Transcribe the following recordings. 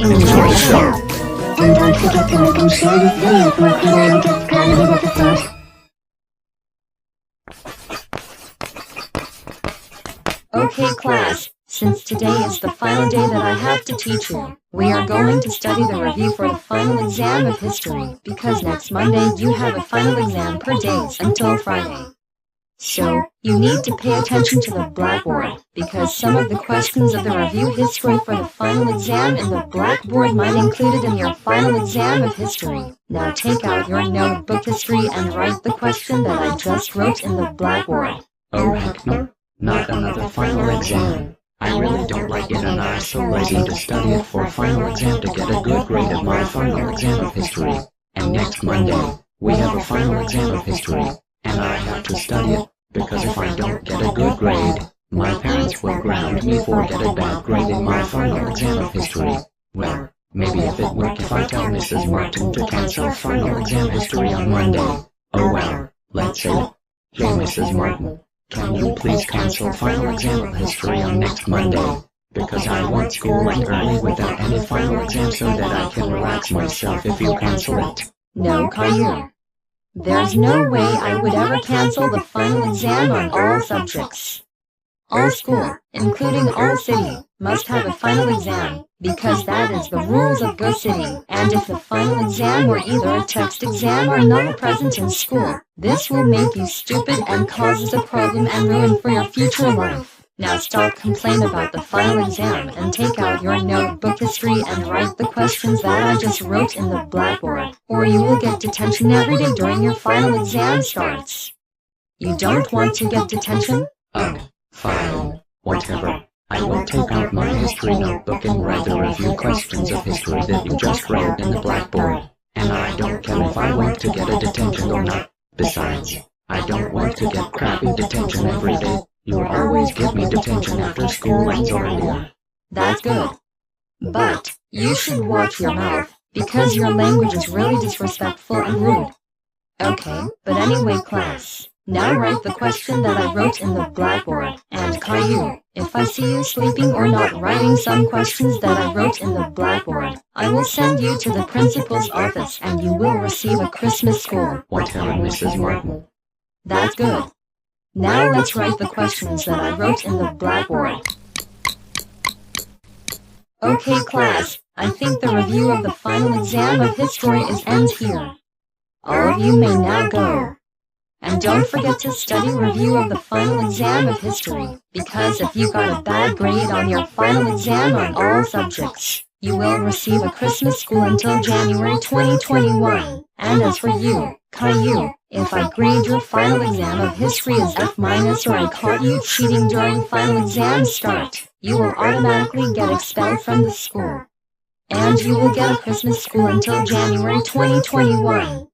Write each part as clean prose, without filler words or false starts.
Enjoy the show. And don't forget to like and share this video for a Caillou gets part of this episode. Okay class, since today is the final day that I have to teach you, we are going to study the review for the final exam of history, because next Monday you have a final exam per days until Friday. So, you need to pay attention to the blackboard, because some of the questions of the review history for the final exam in the blackboard might included in your final exam of history. Now take out your notebook history and write the question that I just wrote in the blackboard. Oh heck no, not another final exam. I really don't like it and I'm so lazy to study it for a final exam to get a good grade of my final exam of history. And next Monday, we have a final exam of history, and I have to study it, because if I don't get a good grade, my parents will ground me for getting a bad grade in my final exam of history. Well, maybe if it work if I tell Mrs. Martin to cancel final exam history on Monday. Oh well, let's say it. Hey Mrs. Martin, can you please cancel final exam of history on next Monday? Because I want school end early without any final exam so that I can relax myself if you cancel it. No, Caillou. There's no way I would ever cancel the final exam on all subjects. All school, including all city, must have a final exam, because that is the rules of Go City, and if the final exam were either a text exam or not present in school, this will make you stupid and causes a problem and ruin for your future life. Now stop complaining about the final exam and take out your notebook history and write the questions that I just wrote in the blackboard, or you will get detention every day during your final exam starts. You don't want to get detention? Fine. Whatever. I will take out my history notebook and write the review questions of history that you just wrote in the blackboard. And I don't care if I want to get a detention or not. Besides, I don't want to get crappy detention every day. You always give me detention after school ends earlier. That's good. But, you should watch your mouth, because your language is really disrespectful and rude. Okay, but anyway class, now write the question that I wrote in the blackboard, and Caillou, if I see you sleeping or not writing some questions that I wrote in the blackboard, I will send you to the principal's office and you will receive a Christmas score. Whatever, Mrs. Martin. That's good. Now let's write the questions that I wrote in the blackboard. Okay class, I think the review of the final exam of history ends here. All of you may now go. And don't forget to study review of the final exam of history, because if you got a bad grade on your final exam on all subjects, you will receive a Christmas school until January 2021. And as for you, Caillou, if I grade your final exam of history as F- or I caught you cheating during final exam start, you will automatically get expelled from the school. And you will get a Christmas school until January 2021.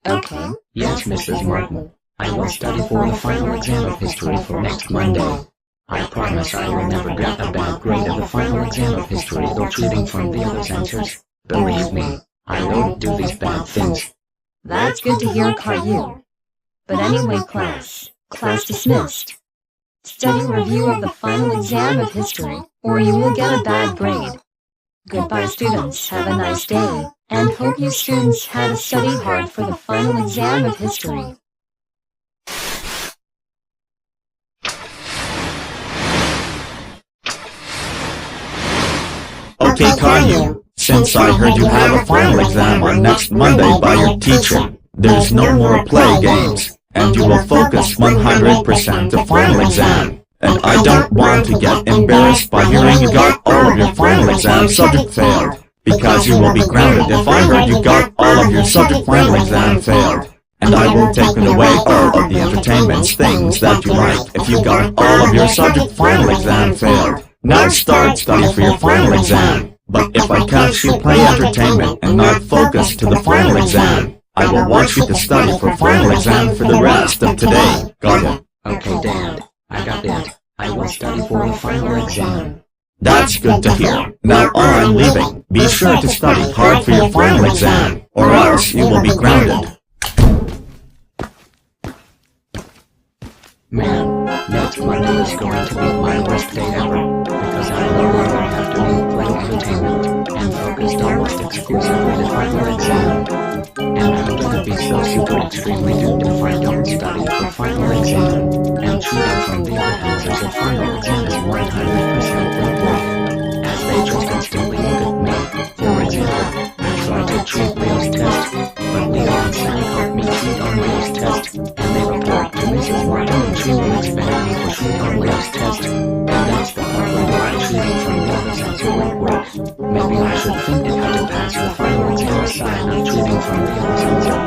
Okay? Yes, Mrs. Martin. I will study for the final exam of history for next Monday. I promise I will never get a bad grade of the final exam of history though cheating from the other answers. Believe me, I don't do these bad things. That's good to hear, Caillou. But anyway class dismissed. Study review of the final exam of history, or you will get a bad grade. Goodbye students, have a nice day, and hope you students had studied hard for the final exam of history. Okay Caillou, since I heard you have a final exam on next Monday by your teacher, there's no more play games, and you will focus 100% the final exam. And I don't want to get embarrassed by hearing you got all of your final exam subject failed, because you will be grounded if I heard you got all of your subject final exam failed. And I will take it away all of the entertainments things that you like if you got all of your subject final exam failed. Now start studying for your final exam. But if I catch you play entertainment and not focus to the final exam, I will want you to study for final exam for the rest of today. Got it? Okay, Dad. I got it. I will study for the final exam. That's good to hear. Now I'm leaving. Be sure to study hard for your final exam, or else you will be grounded. Man, next Monday is going to be my worst day ever, because I no longer have to be playing entertainment, and focused almost exclusively to final exam. And I'm gonna be so super extremely doomed if I don't study for final exam, and cheating from the other answers of final exam is 100% foolproof, as they just instantly look at me. For example, I tried to cheat Leo's test, but Leo and Sam caught me cheat on Leo's test, and they report to Mrs. Martin and she will expect me for cheat on Leo's test. And that's the part where why cheating from the other answer won't work. Maybe I should think it how to pass the final exam aside of cheating from the other answer.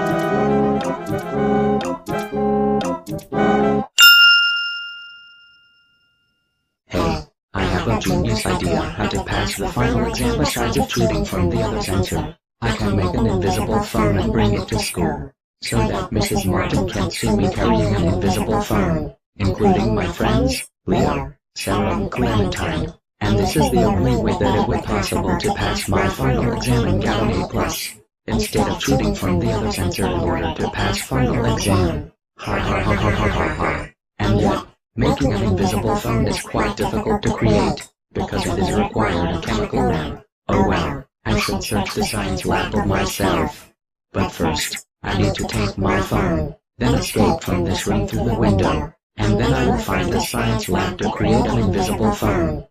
Hey, I have a genius idea how to pass the final exam aside of cheating from the other answer. I can make an invisible phone and bring it to school, so that Mrs. Martin can't see me carrying an invisible phone, including my friends, Leo, Sarah and Clementine. And this is the only way that it would possible to pass my final exam and get an A+, instead of cheating from the other answer in order to pass final exam. Ha ha ha ha ha ha ha. And yet, making an invisible phone is quite difficult to create, because it is required a chemical lab. Oh well, I should search the science lab of myself. But first, I need to take my phone, then escape from this room through the window, and then I will find the science lab to create an invisible phone.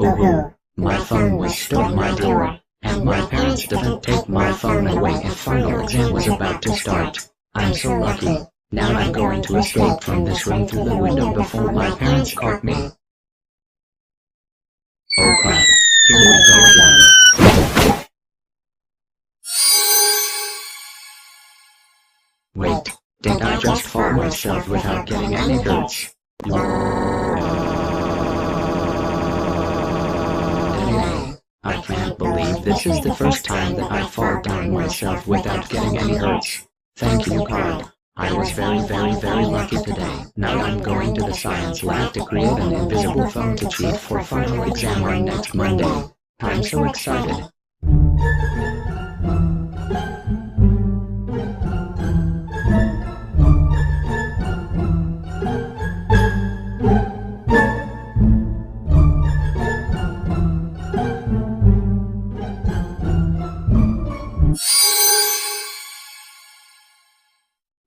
Ooh, my phone was still in my drawer, and my parents didn't take my phone away if final exam was about to start. I'm so lucky. Now I'm going to escape from this room through the window before my parents caught me. Oh crap, here we go again. Wait, did I just fall myself without getting any hurts? I can't believe this is the first time that I fall down myself without getting any hurts. Thank you, God. I was very lucky today. Now I'm going to the science lab to create an invisible phone to cheat for final exam on next Monday. I'm so excited.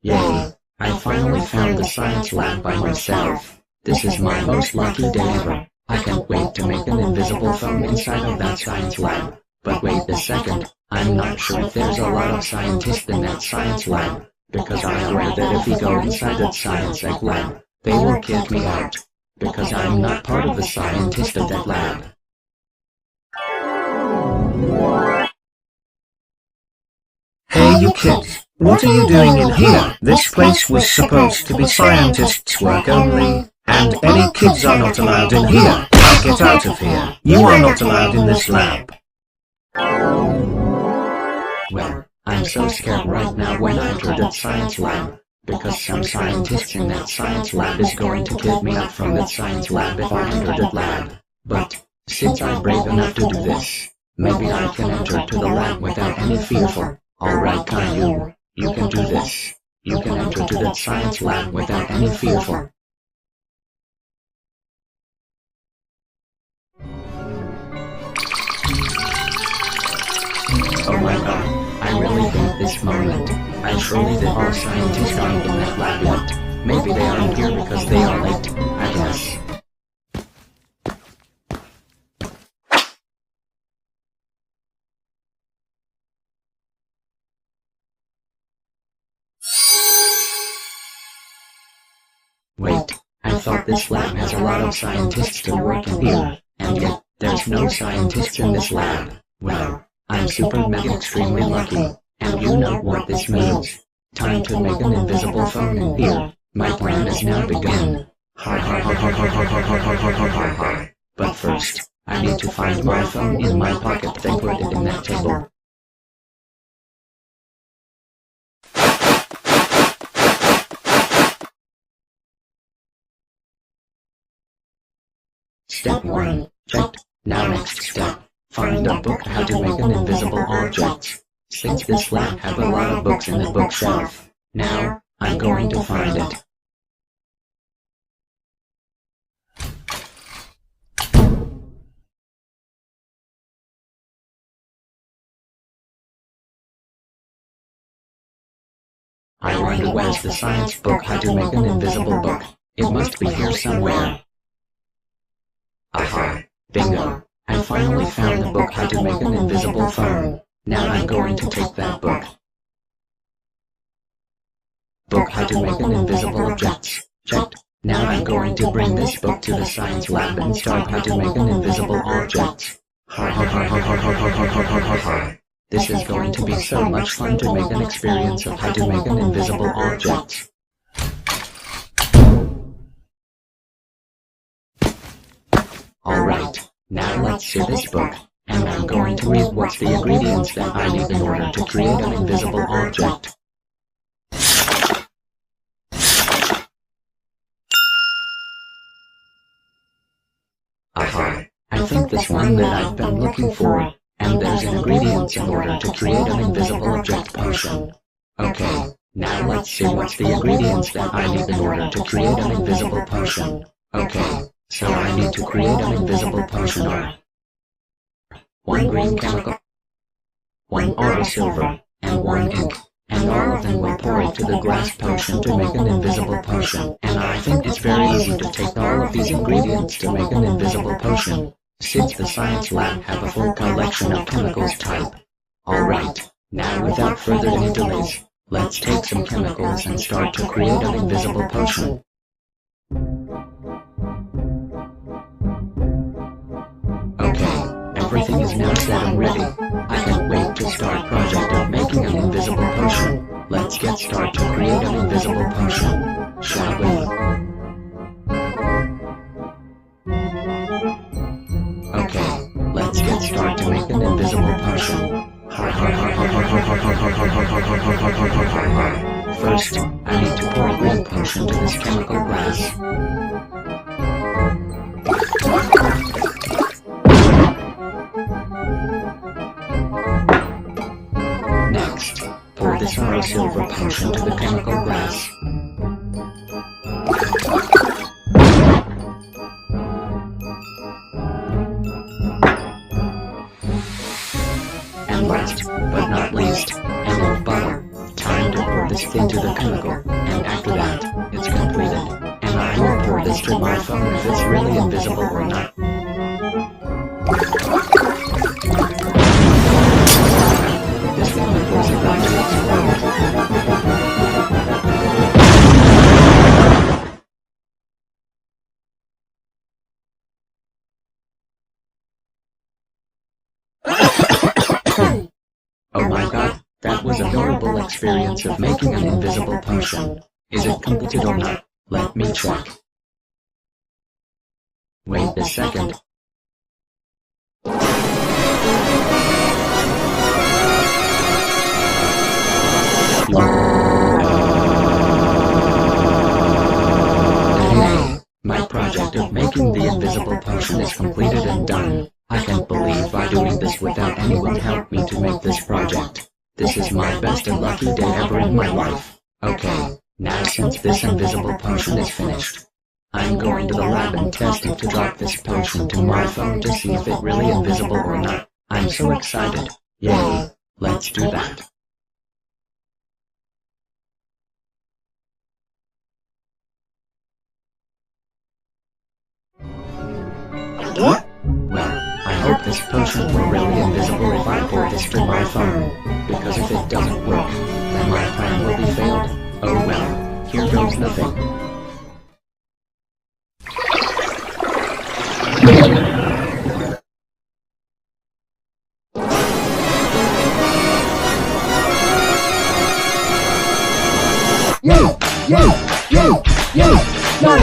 Yay! I finally found the science lab by myself. This is my most lucky day ever. I can't wait to make an invisible phone inside of that science lab. But wait a second, I'm not sure if there's a lot of scientists in that science lab, because I'm aware that if we go inside that science egg lab, they will kick me out, because I'm not part of the scientist of that lab. Hey you kids, what are you doing in here? This place was supposed to be scientists' work only, and any kids are not allowed in here. Get out of here. You are not allowed in this lab. Well, I'm so scared right now when I enter that science lab, because some scientists in that science lab is going to kick me out from that science lab if I enter that lab. But, since I'm brave enough to do this, maybe I can enter to the lab without any fearful. Alright Caillou, you can do this. You can enter to that science lab without any fearful. Oh my god, I really hate this moment. I surely that all scientists aren't in that lab yet. Maybe they aren't here because they are late, I guess. Wait, I thought this lab has a lot of scientists to work in here, and yet, there's no scientists in this lab. Well, I'm super mega extremely lucky, and you know what this means. Time to make an invisible phone in here. My plan has now begun. Ha ha ha ha ha ha ha ha ha ha ha ha ha. But first, I need to find my phone in my pocket, then put it in that table. Step 1, checked. Now next step, find a book how to make an invisible object. Since this lab have a lot of books in the bookshelf, now, I'm going to find it. I wonder where's the science book how to make an invisible book. It must be here somewhere. Aha! Bingo! I finally found the book how to make an invisible phone. Now I'm going to take that book. Book how to make an invisible object. Checked. Now I'm going to bring this book to the science lab and start how to make an invisible object. Ha ha ha ha ha ha ha ha ha ha ha ha. This is going to be so much fun to make an experience of how to make an invisible object. Alright, now let's see this book, and I'm going to read what's the ingredients that I need in order to create an invisible object. Aha, I think this one that I've been looking for, and there's ingredients in order to create an invisible object potion. Okay, now let's see what's the ingredients that I need in order to create an invisible potion. Okay. So I need to create an invisible potion or 1 green chemical, 1 aura silver, and 1 ink, and all of them will pour into the glass potion to make an invisible potion. And I think it's very easy to take all of these ingredients to make an invisible potion, since the science lab have a full collection of chemicals type. Alright, now without further any delays, let's take some chemicals and start to create an invisible potion. Everything is now set and ready. I can't wait to start project of making an invisible potion. Let's get started to create an invisible potion, shall we? Okay, let's get started to make an invisible potion. First, I need to pour a green potion to this chemical glass. Next, pour this aura silver potion to the chemical glass. And last, but not least, an ink bottle. Time to pour this into the chemical, and after that, it's completed. And I will pour this to my phone if it's really invisible or not. Oh my god, that was a horrible experience of making an invisible potion. Is it completed or not? Let me check. Wait a second. My project of making the invisible potion is completed and done. I can't believe by doing this without anyone help me to make this project. This is my best and lucky day ever in my life. Okay, now since this invisible potion is finished, I'm going to the lab and test it to drop this potion to my phone to see if it's really invisible or not. I'm so excited. Yay, let's do that. Well, I hope this potion will really invisible if I pour this to my phone, because if it doesn't work, then my plan will be failed. Oh well, here goes nothing. Yay! Yay! Yay! Yay! Yay!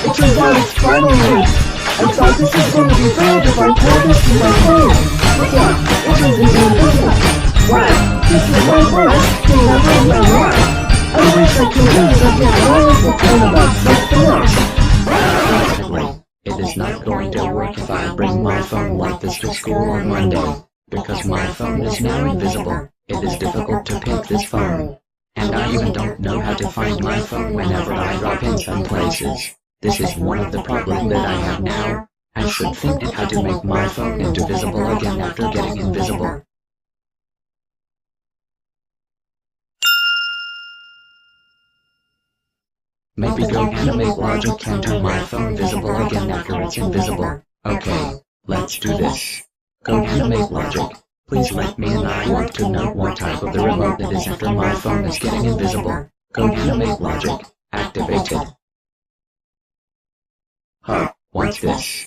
It turns out it's finally right. I thought this was going to be bad if I told this to my friends. But yeah, it isn't invisible. Wow, this is my first thing ever in my life. I wish I could do something wrong with the about something else. Unfortunately, it is not going to work if I bring my phone like this to school on Monday, because my phone is now invisible. It is difficult to pick this phone. And I even don't know how to find my phone whenever I drop in some places. This is one of the problems that I have now. I should think of how to make my phone into visible again after getting invisible. Maybe go animate logic can do my phone visible again after it's invisible. Okay, let's do this. Go animate logic. Please let me and I want to know what type of the remote it is after my phone is getting invisible. Go animate logic. Activated. Huh, what's this?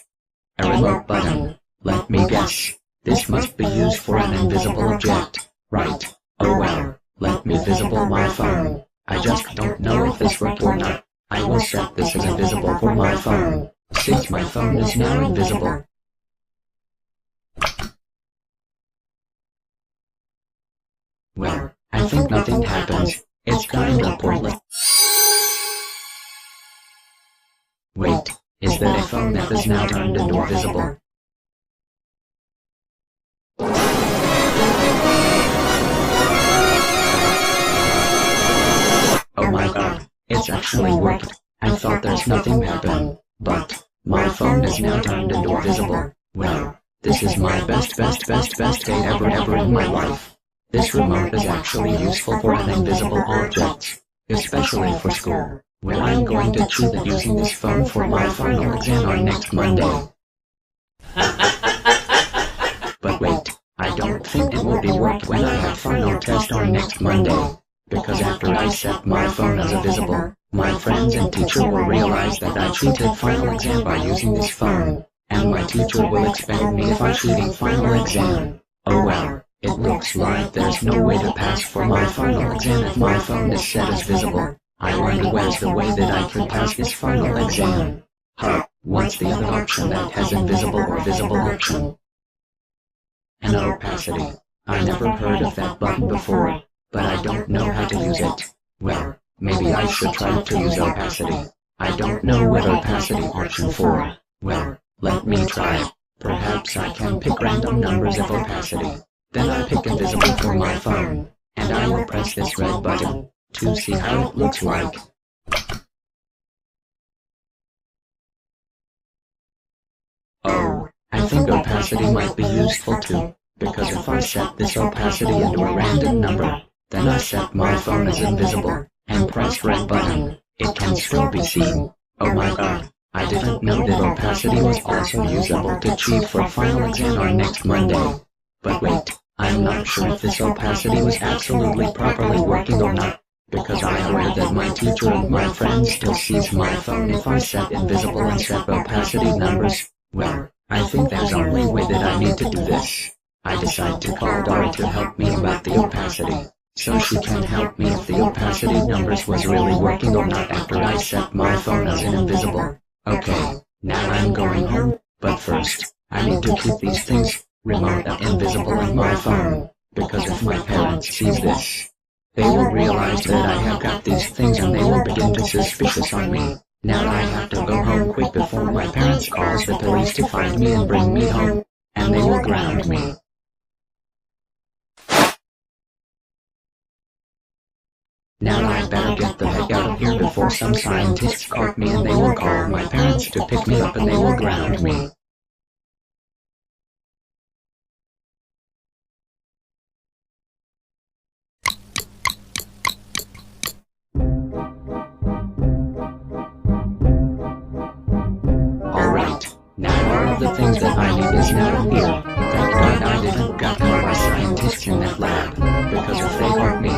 A remote button. Let me guess. This must be used for an invisible object. Right. Oh well, let me visible my phone. I just don't know if this worked or not. I will set this as invisible for my phone, since my phone is now invisible. Well, I think nothing happens. It's kinda pointless. Wait, is that a phone that is now turned into invisible? Oh my god, it's actually worked. I thought there's nothing happened, but my phone is now turned into invisible. Well, this is my best day ever in my life. This remote is actually useful for an invisible objects, especially for school. Well, I'm going to cheat at using this phone for my final exam on next Monday. But wait, I don't think it will be worked when I have final test on next Monday. Because after I set my phone as invisible, my friends and teacher will realize that I cheated final exam by using this phone, and my teacher will expel me if I cheating final exam. Oh well, it looks like there's no way to pass for my final exam if my phone is set as visible. I wonder where's the way that I can pass this final exam. Huh, what's the other option that has invisible or visible option? An opacity. I never heard of that button before, but I don't know how to use it. Well, maybe I should try to use opacity. I don't know what opacity option for. Well, let me try. Perhaps I can pick random numbers of opacity. Then I pick invisible for my phone, and I will press this red button to see how it looks like. Oh, I think opacity might be useful too, because if I set this opacity into a random number, then I set my phone as invisible, and press red button, it can still be seen. Oh my god, I didn't know that opacity was also usable to cheat for final exam on next Monday. But wait, I'm not sure if this opacity was absolutely properly working or not, because I am aware that my teacher and my friends still sees my phone if I set invisible and set opacity numbers. Well, I think there's only way that I need to do this. I decide to call Dora to help me about the opacity, so she can help me if the opacity numbers was really working or not after I set my phone as invisible. Okay, now I'm going home, but first, I need to keep these things, remote and invisible in my phone, because if my parents sees this, they will realize that I have got these things and they will begin to suspicious on me. Now I have to go home quick before my parents calls the police to find me and bring me home, and they will ground me. Now I better get the heck out of here before some scientists caught me and they will call my parents to pick me up and they will ground me. Alright, now all of the things that I need is now in here. Thank God I didn't get caught by scientists in that lab, because if they caught me,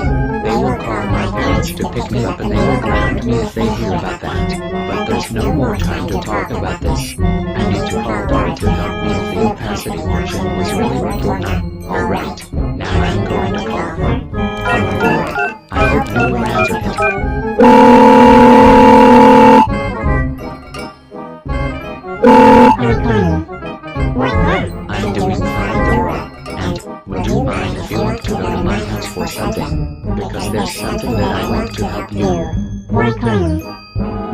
they will call my parents to pick me up and they will ground me if they hear about that. But there's no more time to talk about this. I need to call Dora to help me if the opacity option was really right or not. Alright, now I'm going to call her. would you mind if you want to go to my house for something? Because there's something that I want to help you. Why, Caillou?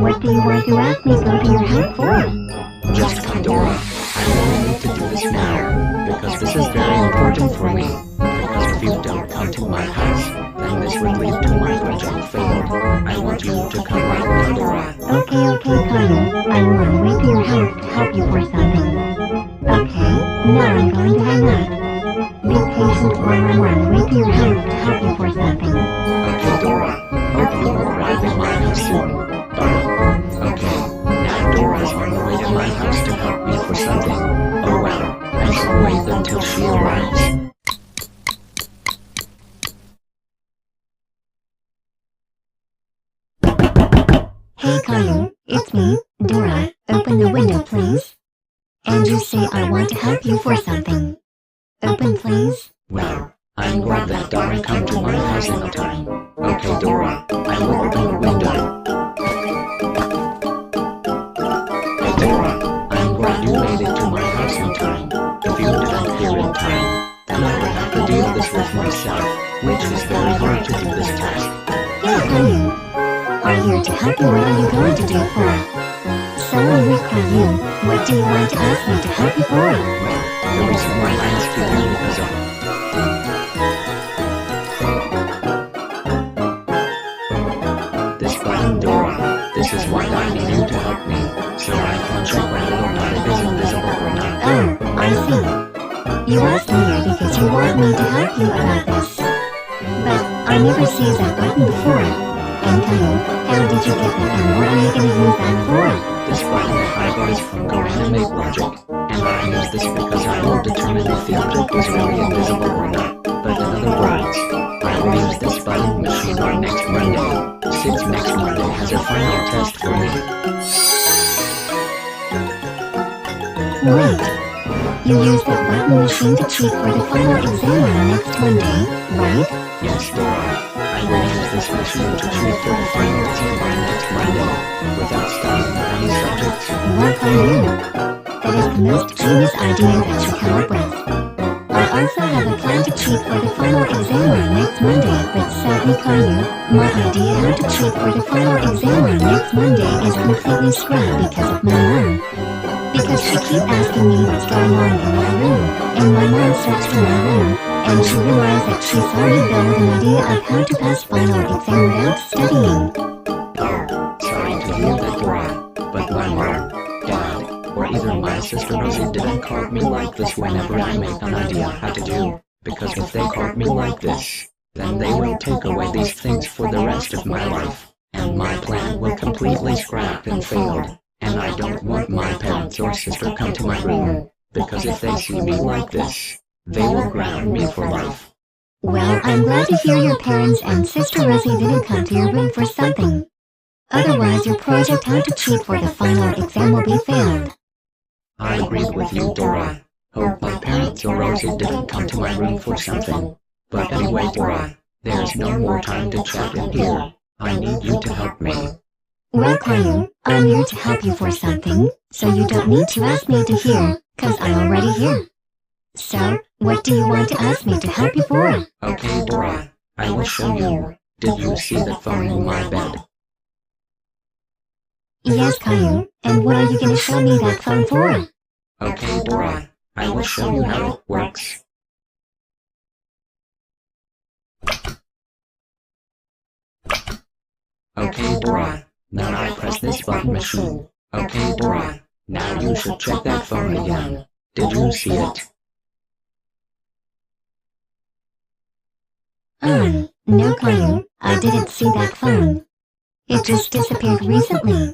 What do you want to ask me to go to your house for? Just come, Dora. I really need to do this now, because this is very important for me. Because if you don't come to my house, then this would lead to my project failed. I want you to come right now, Dora. Okay, Caillou. I will run away to your house to help you for something. Okay, now I'm going to hang up. Be patient while I run away to your house to help you for something. Okay, Dora. Hope you will arrive at my house soon. Bye. Okay, now Dora's on the way to my house to help me for something. Oh well, I shall wait until she arrives. Hey Caillou, it's me, Dora. Open the window, please. And you say I want to help you for something. Open, please. Well, I'm glad that Dora come to my house in time. Okay, Dora, I will open the window. Hey Dora, I'm glad you made it to my house in time. If you didn't here in time, then I would have to deal this with myself, which is very hard to do this task. Hey Caillou. I'm here to help you. What are you going to do for? So I'm with Caillou. What do you want to ask me to help you for? Well, the reason why I asked you is because of this button, Dora. This is why I need you to help me, so I can check whether or not it is invisible or not. Oh, I see. You asked me here because you want me to help you about this. But I never see that button before. And Caillou, how did you get that and what are you going to use that for? This button I got is from Animate Logic, and I use this because I will determine if the object is really invisible or not. But in other words, I will use this button machine on next Monday, since next Monday has a final test for me. Wait, you use that button machine to cheat for the final exam on next Monday, right? Yes, Dora. I will use this machine to cheat for the final exam on next Monday, without studying any subjects. What Caillou? That is the most genius idea that you come up with. I also have a plan to cheat for the final exam on next Monday, but sadly Caillou, my idea how to cheat for the final exam on next Monday is completely scrapped because of my mom. Because she keeps asking me what's going on in my room, and my mom searched in my room, and she realized that she saw me build an idea of how to pass final exam without studying. Oh, sorry to hear that, Dora, but my mom, dad, or either my sister Rosie didn't call me like this whenever I make an idea how to do, because if they called me like this, then they will take away these things for the rest of my life, and my plan will completely scrap and failed. And I don't want my parents or sister come to my room, because if they see me like this, they will ground me for life. Well, I'm glad to hear your parents and sister Rosie didn't come to your room for something. Otherwise your project how to cheat for the final exam will be failed. I agreed with you, Dora. Hope my parents or Rosie didn't come to my room for something. But anyway, Dora, there's no more time to chat in here. I need you to help me. Well, Caillou, I'm here to help you for something, so you don't need to ask me to hear, cause I'm already here. So, what do you want to ask me to help you for? Okay, Dora, I will show you. Did you see the phone in my bed? Yes, Caillou, and what are you gonna show me that phone for? Okay, Dora, I will show you how it works. Okay, Dora. Now I press this button machine. Okay, Dora. Now you should check that phone again. Did you see it? No Caillou, I didn't see that phone. It just disappeared recently.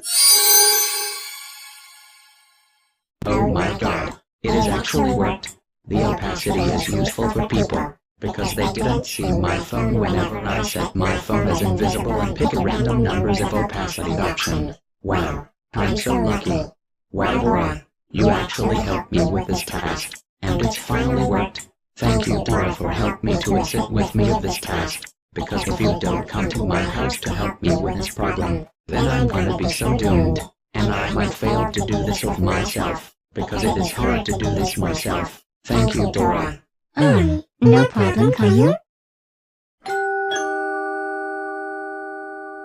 Oh my god, it has actually worked. The opacity is useful for people, because they didn't see my phone whenever I set my phone as invisible and pick a random numbers of opacity option. Wow, I'm so lucky. Wow, Dora, you actually helped me with this task, and it's finally worked. Thank you, Dora, for helping me to assist with me of this task, because if you don't come to my house to help me with this problem, then I'm gonna be so doomed, and I might fail to do this of myself, because it is hard to do this myself. Thank you, Dora. No problem, Caillou.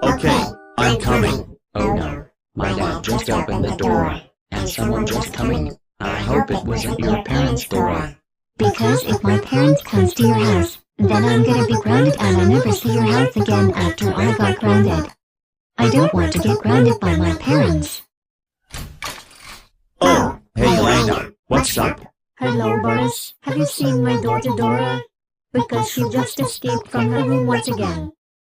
Okay, I'm coming. Oh no, my dad just opened the door, and someone just coming. I hope it wasn't your parents, Dora. Because if my parents comes to your house, then I'm gonna be grounded and I never see your house again after I got grounded. I don't want to get grounded by my parents. Oh, hey Elena, what's up? Hello, Boris. Have you seen my daughter Dora? Because she just escaped from her room once again.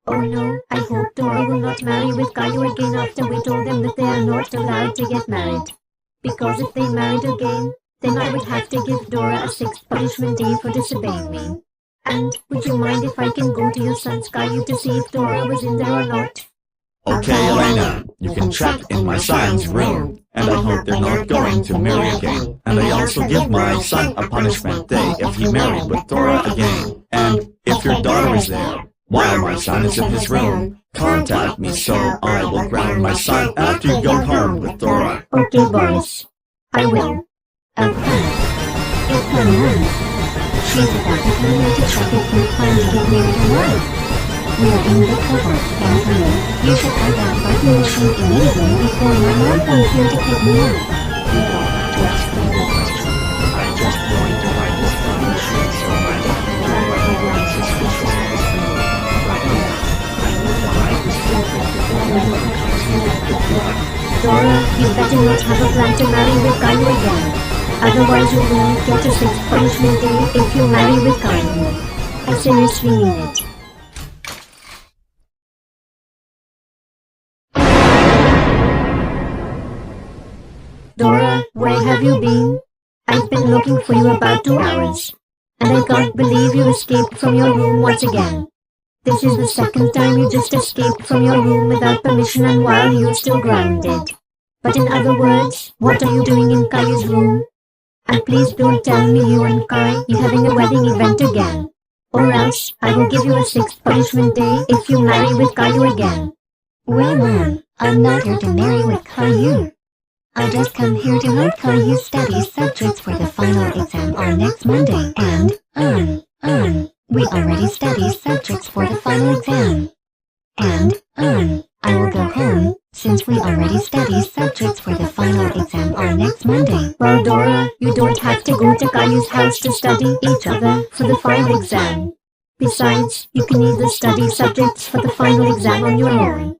Oh no, I hope Dora will not marry with Caillou again after we told them that they are not allowed to get married. Because if they married again, then I would have to give Dora a 6th punishment day for disobeying me. And, would you mind if I can go to your son's Caillou to see if Dora was in there or not? Okay Elena, you can check in my son's room, and I hope they're not going to marry again. And I also give my son a punishment day if he married with Dora again. And, if your daughter is there, while my son is in his room, contact me so I will ground my son after you go home with Dora. Okay, Boris. I will. Okay. It's fun. She's about to come here to check if we plan to get married or not. We are in the cover, and Caillou, you should have that button machine immediately before my mom comes here to pick me up. You don't have to ask me any question. I'm just going to buy this phone machine so my dad can do whatever is suspicious of this thing. Right now, I need to hide this secret before anyone comes here to pick me up. Dora, you better not have a plan to marry with Caillou again. Otherwise you will get a 6th punishment day if you marry with Caillou. I seriously mean it. Dora, where have you been? I've been looking for you about 2 hours. And I can't believe you escaped from your room once again. This is the 2nd time you just escaped from your room without permission and while you're still grounded. But in other words, what are you doing in Caillou's room? And please don't tell me you and Kai are having a wedding event again. Or else, I will give you a 6th punishment day if you marry with Caillou again. Well, Mom, I'm not here to marry with Caillou. I just come here to help Caillou study subjects for the final exam on next Monday and, we already study subjects for the final exam. And, I will go home, since we already study subjects for the final exam on next Monday. Well, Dora, you don't have to go to Caillou's house to study each other for the final exam. Besides, you can either study subjects for the final exam on your own.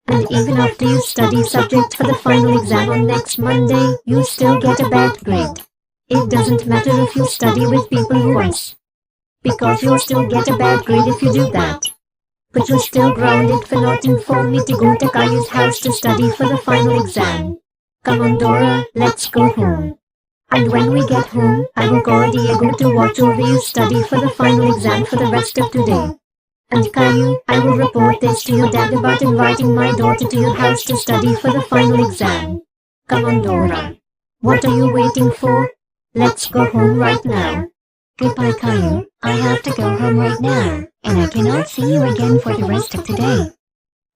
And even after you study subject for the final exam on next Monday, you still get a bad grade. It doesn't matter if you study with people once. Because you'll still get a bad grade if you do that. But you're still grounded for not informing me to go to Caillou's house to study for the final exam. Come on, Dora, let's go home. And when we get home, I will call Diego to watch over you study for the final exam for the rest of today. And Caillou, I will report this to your dad about inviting my daughter to your house to study for the final exam. Come on, Dora. What are you waiting for? Let's go home right now. Goodbye, Caillou. I have to go home right now, and I cannot see you again for the rest of today.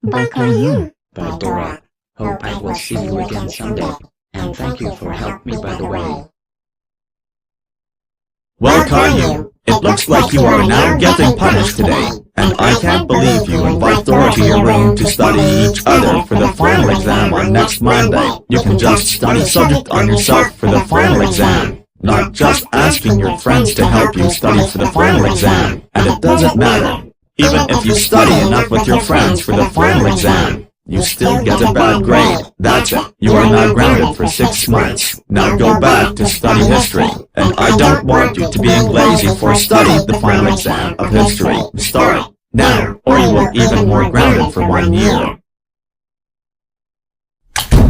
Bye, Caillou. Bye, Dora. Hope I will see you again someday. And thank you for helping me, by the way. Well, Caillou, it looks like you are now getting punished today, and I can't believe you invite Dora to your room to study each other for the final exam on next Monday. You can just study subject on yourself for the final exam, not just asking your friends to help you study for the final exam. And it doesn't matter, even if you study enough with your friends for the final exam, you still get a bad grade. That's it. You are now grounded for 6 months. Now go back to study history. And I don't want you to being lazy for studying the final exam of history. Start now, or you will even more grounded for 1 year.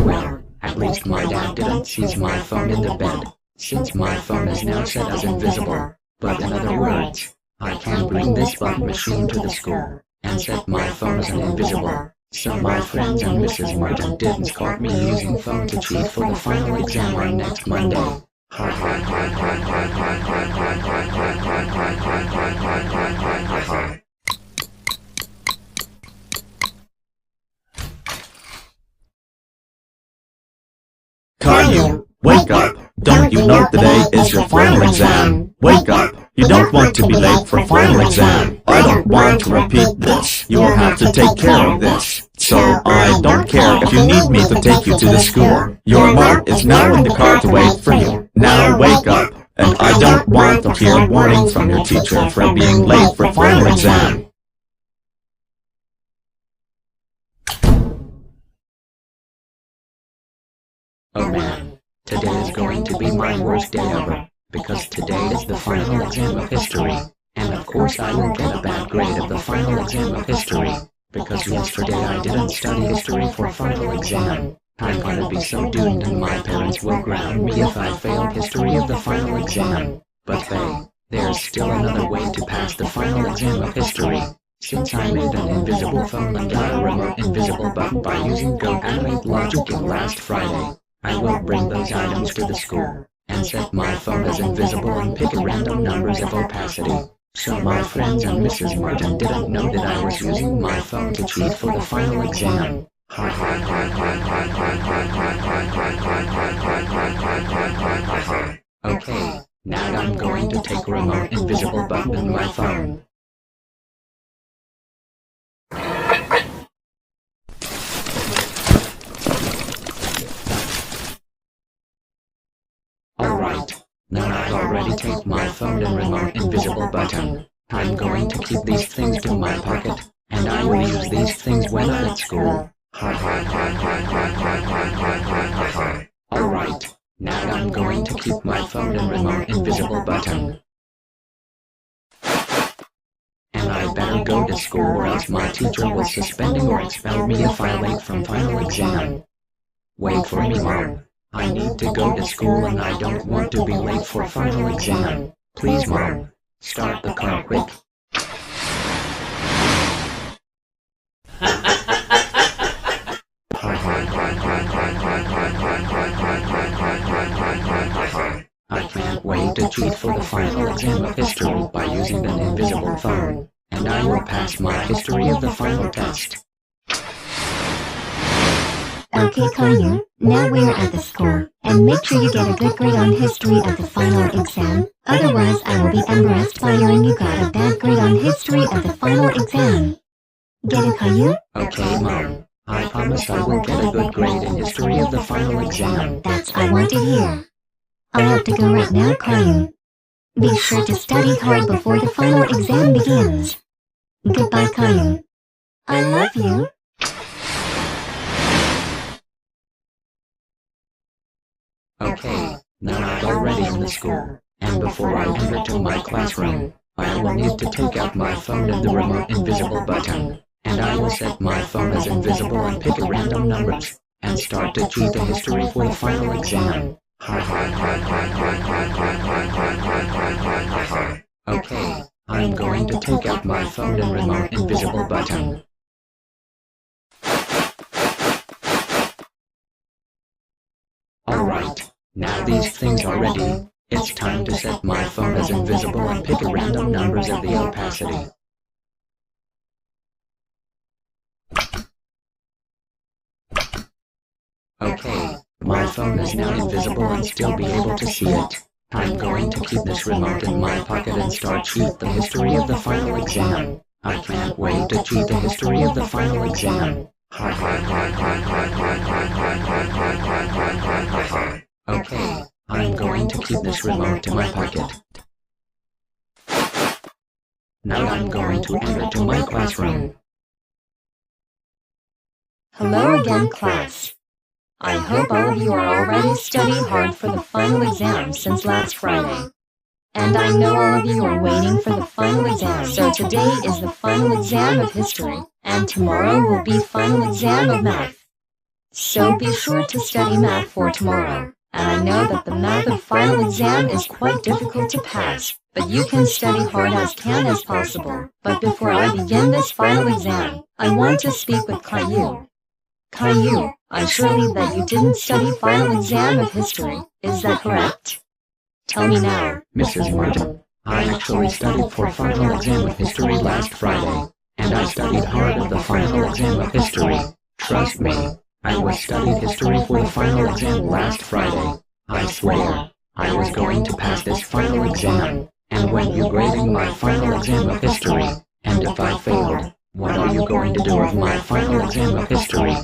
Well, at least my dad didn't seize my phone in the bed, since my phone is now set as invisible. But in other words, I can bring this button machine to the school, and set my phone as an invisible. So my friends and Mrs. Martin didn't caught me using phone to cheat for the final exam on next Monday. Caillou, wake up! Don't you know today is your final exam? Wake up! You don't want to be late for final exam. I don't want to repeat this. You will have to take care of this. So I don't care if you need me to take you to the school. Your mom is now in the car to wait for you. Now wake up. And I don't want to hear a warning from your teacher for being late for final exam. Oh man, today is going to be my worst day ever, because today is the final exam of history, and of course I will get a bad grade of the final exam of history, because yesterday I didn't study history for final exam. I'm gonna be so doomed and my parents will ground me if I fail history of the final exam. But hey, there's still another way to pass the final exam of history. Since I made an invisible phone and got a remote invisible button by using Go Animate Logic in last Friday, I will bring those items to the school, and set my phone as invisible and pick random numbers of opacity. So my friends and Mrs. Martin didn't know that I was using my phone to cheat for the final exam. Okay, now I'm going to take remote invisible button in my phone. Alright, now I've already taken my phone and remote invisible button. I'm going to keep these things in my pocket, and I will use these things when I'm at school. Alright, now I'm going to keep my phone and remote invisible button. And I better go to school or else my teacher will suspending or expel me if I late from final exam. Wait for me, Mom. I need to go to school and I don't want to be late for final exam. Please, Mom. Start the car quick. I can't wait to cheat for the final exam of history by using an invisible phone, and I will pass my history of the final test. Okay, Caillou, now we're at the school, and make sure you get a good grade on history at the final exam, otherwise I will be embarrassed by hearing you got a bad grade on history at the final exam. Get it, Caillou? Okay, Mom. I promise I will get a good grade in history of the final exam. That's I want to hear. I have to go right now, Caillou. Be sure to study hard before the final exam begins. Goodbye, Caillou. I love you. Okay, now I'm already in the school, and before I enter to my classroom, I will need to take out my phone and the remote invisible button, and I will set my phone as invisible and pick random numbers, and start to cheat the history for the final exam. Okay, I'm going to take out my phone and remote invisible button. Alright, now these things are ready. It's time to set my phone as invisible and pick random numbers of the opacity. Okay, my phone is now invisible and still be able to see it. I'm going to keep this remote in my pocket and start cheat the history of the final exam. I can't wait to cheat the history of the final exam. Okay, I'm going to keep this remote in my pocket. Now I'm going to enter to my classroom. Hello again, class. I hope all of you are already studying hard for the final exam since last Friday. And I know all of you are waiting for the final exam. So today is the final exam of history, and tomorrow will be final exam of math. So be sure to study math for tomorrow. And I know that the math of final exam is quite difficult to pass, but you can study hard as possible. But before I begin this final exam, I want to speak with Caillou. Caillou, I'm sure that you didn't study final exam of history, is that correct? Tell me now. Mrs. Martin, I actually studied for final exam of history last Friday, and I studied hard of the final exam of history. Trust me, I was studied history for the final exam last Friday. I swear, I was going to pass this final exam, And when you're grading my final exam of history, and if I failed, what are you going to do with my final exam of history?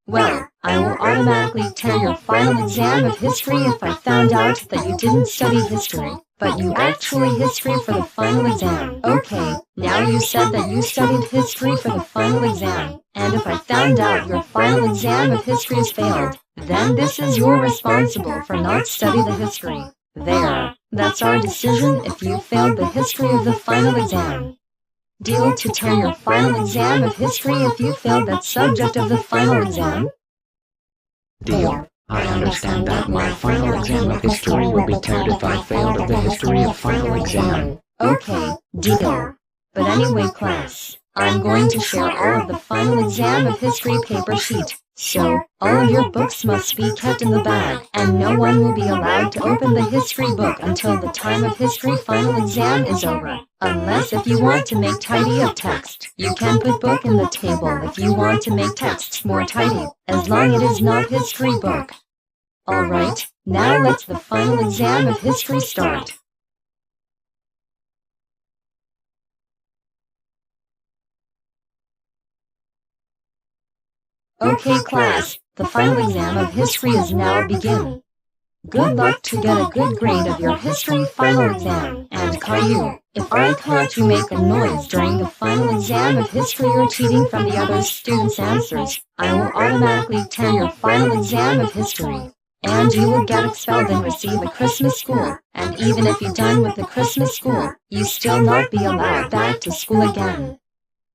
Well, I will automatically tear your final exam of history if I found out that you didn't study history, but you actually history for the final exam. Okay, now you said that you studied history for the final exam, and if I found out your final exam of history is failed, then this is your responsible for not study the history. There, that's our decision if you failed the history of the final exam. Deal to tear your final exam of history if you failed that subject of the final exam? Deal. I understand that my final exam of history will be teared if I failed of the history of final exam. Okay, deal. But anyway class, I'm going to share all of the final exam of history paper sheet, so all of your books must be kept in the bag, and no one will be allowed to open the history book until the time of history final exam is over. Unless if you want to make tidy of text, you can put book in the table if you want to make texts more tidy, as long it is not history book. Alright, now let's the final exam of history start. Okay class, the final exam of history is now begin. Good luck to get a good grade of your history final exam, and Caillou, if I caught you make a noise during the final exam of history or cheating from the other students' answers, I will automatically tear your final exam of history. And you will get expelled and receive a Christmas school, and even if you're done with the Christmas school, you still not be allowed back to school again.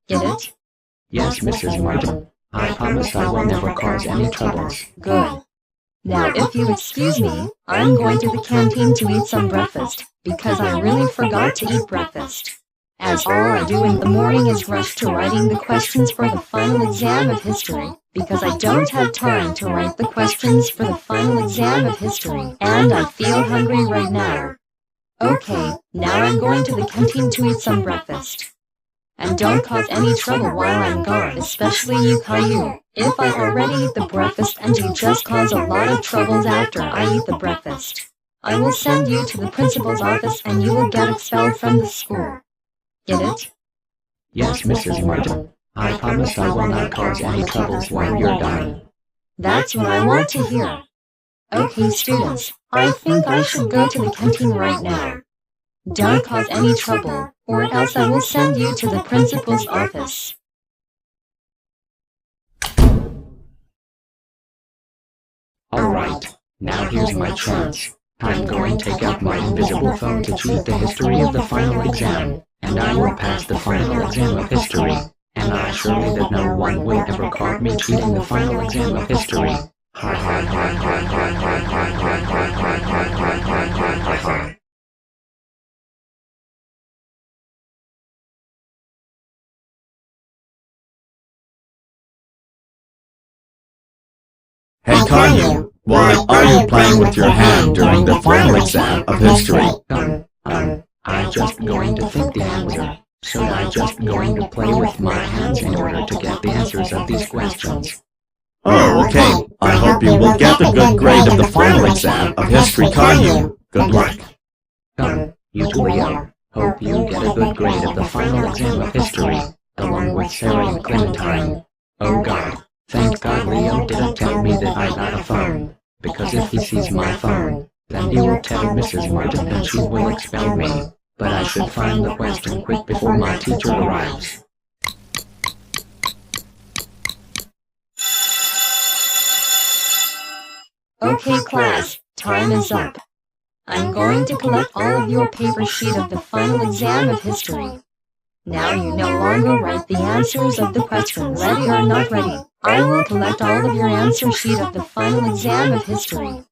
Get it? Yes, Mrs. Martin. I promise I will never cause any troubles. Good. Now if you excuse me, I'm going to the canteen to eat some breakfast, because I really forgot to eat breakfast. As all I do in the morning is rush to writing the questions for the final exam of history, because I don't have time to write the questions for the final exam of history, and I feel hungry right now. Okay, now I'm going to the canteen to eat some breakfast. And don't cause any trouble while I'm gone, especially you Caillou. If I already eat the breakfast and you just cause a lot of troubles after I eat the breakfast, I will send you to the principal's office and you will get expelled from the school. Get it? Yes, Mrs. Martin. I promise I will not cause any troubles while you're gone. That's what I want to hear. Okay students, I think I should go to the canteen right now. Don't cause any trouble, or else I will send you to the principal's office. Alright, now here's my chance. I'm going to take out my invisible phone to cheat the history of the final exam, and I will pass the final exam of history. And I surely that no one will ever caught me cheating the final exam of history. Ha ha ha ha ha ha ha ha ha ha ha ha ha ha. Hey Caillou, why are you playing with your hand during the final exam of history? I just going to think the answer. So I just going to play with my hands in order to get the answers of these questions. Oh, okay. I hope you will get the good grade of the final exam of history, Caillou. Good luck. You too, Leo. Hope you get a good grade of the final exam of history, along with Sarah and Clementine. Oh God. Thank God Leo didn't tell me that I got a phone, because if he sees my phone, then he will tell Mrs. Martin and she will expel me. But I should find the question quick before my teacher arrives. Okay class, time is up. I'm going to collect all of your paper sheet of the final exam of history. Now you no longer write the answers of the questions. Ready or not ready, I will collect all of your answer sheet of the final exam of history.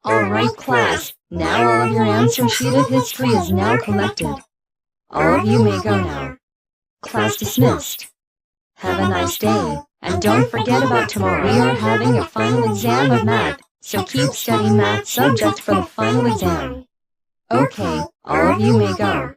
Alright class, now all of your answer sheet of history is now collected. All of you may go now. Class dismissed. Have a nice day, and don't forget about tomorrow. We are having a final exam of math, so keep studying math subject for the final exam. Okay, all of you may go.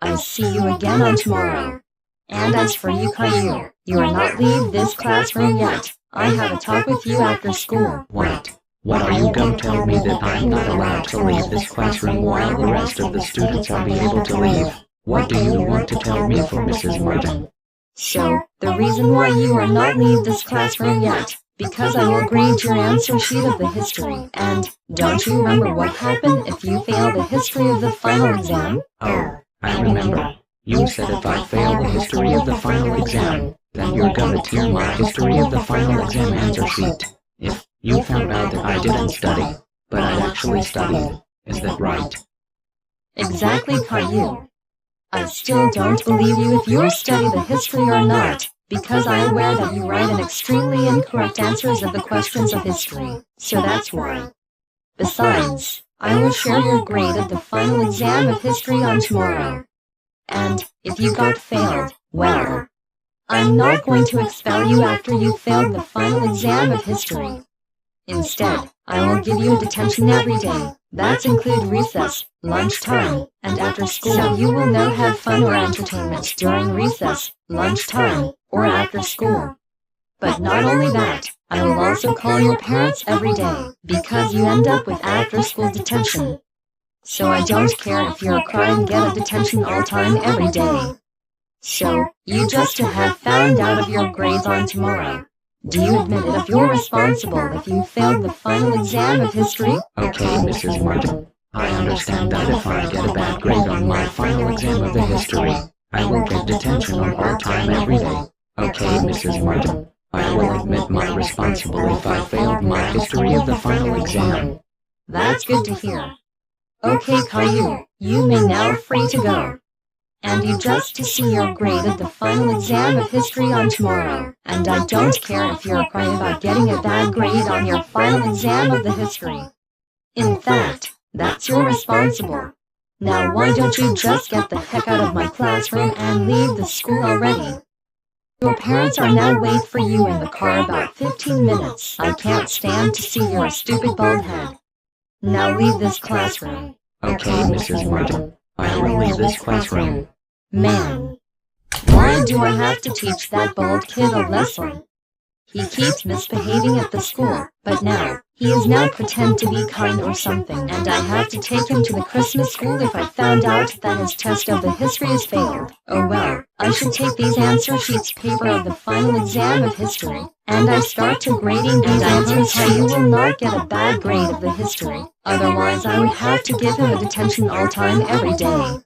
I see you again on tomorrow. And as for you Caillou, You are not leave this classroom yet. I have a talk with you after school. What? What are you going to tell me that I'm not allowed to leave this classroom while the rest of the students are be able to leave? What do you want to tell me for Mrs. Martin? So, the reason why you are not leave this classroom yet, because I will grade your answer sheet of the history, and, don't you remember what happened if you fail the history of the final exam? Oh, I remember. You said if I fail the history of the final exam, then you're gonna tear my history of the final exam answer sheet. If you found out that I didn't study, but I actually studied, is that right? Exactly, Caillou. I still don't believe you if you study the history or not, because I am aware that you write an extremely incorrect answers of the questions of history, so that's why. Besides, I will share your grade of the final exam of history on tomorrow. And, if you got failed, well, I'm not going to expel you after you failed the final exam of history. Instead, I will give you a detention every day. That's include recess, lunchtime, and after school. So you will not have fun or entertainment during recess, lunchtime, or after school. But not only that, I will also call your parents every day, because you end up with after-school detention. So I don't care if you're crying, get a detention all time every day. So, you just to have found out of your grades on tomorrow. Do you admit it if you're responsible if you failed the final exam of history? Okay, Mrs. Martin. I understand that if I get a bad grade on my final exam of the history, I will get detention on all time every day. Okay, Mrs. Martin. I will admit my responsible if I failed my history of the final exam. That's good to hear. Okay, Caillou, you may now free to go. And you just to see your grade of the final exam of history on tomorrow. And I don't care if you're crying about getting a bad grade on your final exam of the history. In fact, that's your responsible. Now why don't you just get the heck out of my classroom and leave the school already? Your parents are now wait for you in the car about 15 minutes. I can't stand to see your stupid bald head. Now leave this classroom. Okay, Mrs. Martin. I will leave this classroom. Man, why do I have to teach that bald kid a lesson? He keeps misbehaving at the school, but now, he is now pretend to be kind or something, and I have to take him to the Christmas school if I found out that his test of the history is failed. Oh well, I should take these answer sheets paper of the final exam of history, and I start to grading these answers so you will not get a bad grade of the history, otherwise I would have to give him a detention all time every day.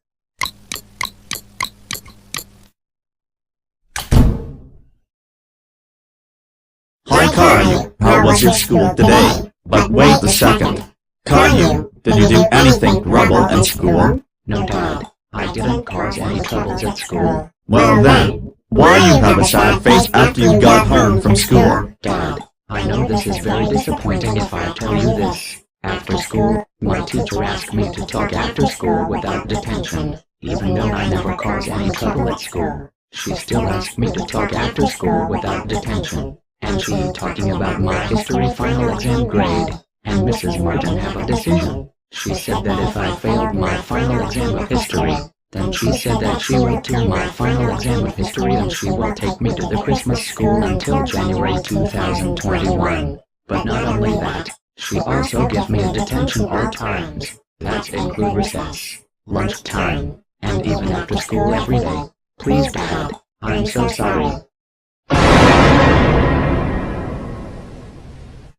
Hi Caillou, how was your school today? But wait a second. Caillou, did you do anything trouble in school? No, Dad. I didn't cause any troubles at school. Well then, why you have a sad face after you got home from school? Dad, I know this is very disappointing if I tell you this. After school, my teacher asked me to talk after school without detention. Even though I never caused any trouble at school, she still asked me to talk after school without detention. And she talking about my history final exam grade, and Mrs. Martin have a decision. She said that if I failed my final exam of history, then she said that she will do my final exam of history and she will take me to the Christmas school until January 2021. But not only that, she also gave me a detention all times. That's include recess, lunchtime, and even after school every day. Please, Dad, I'm so sorry.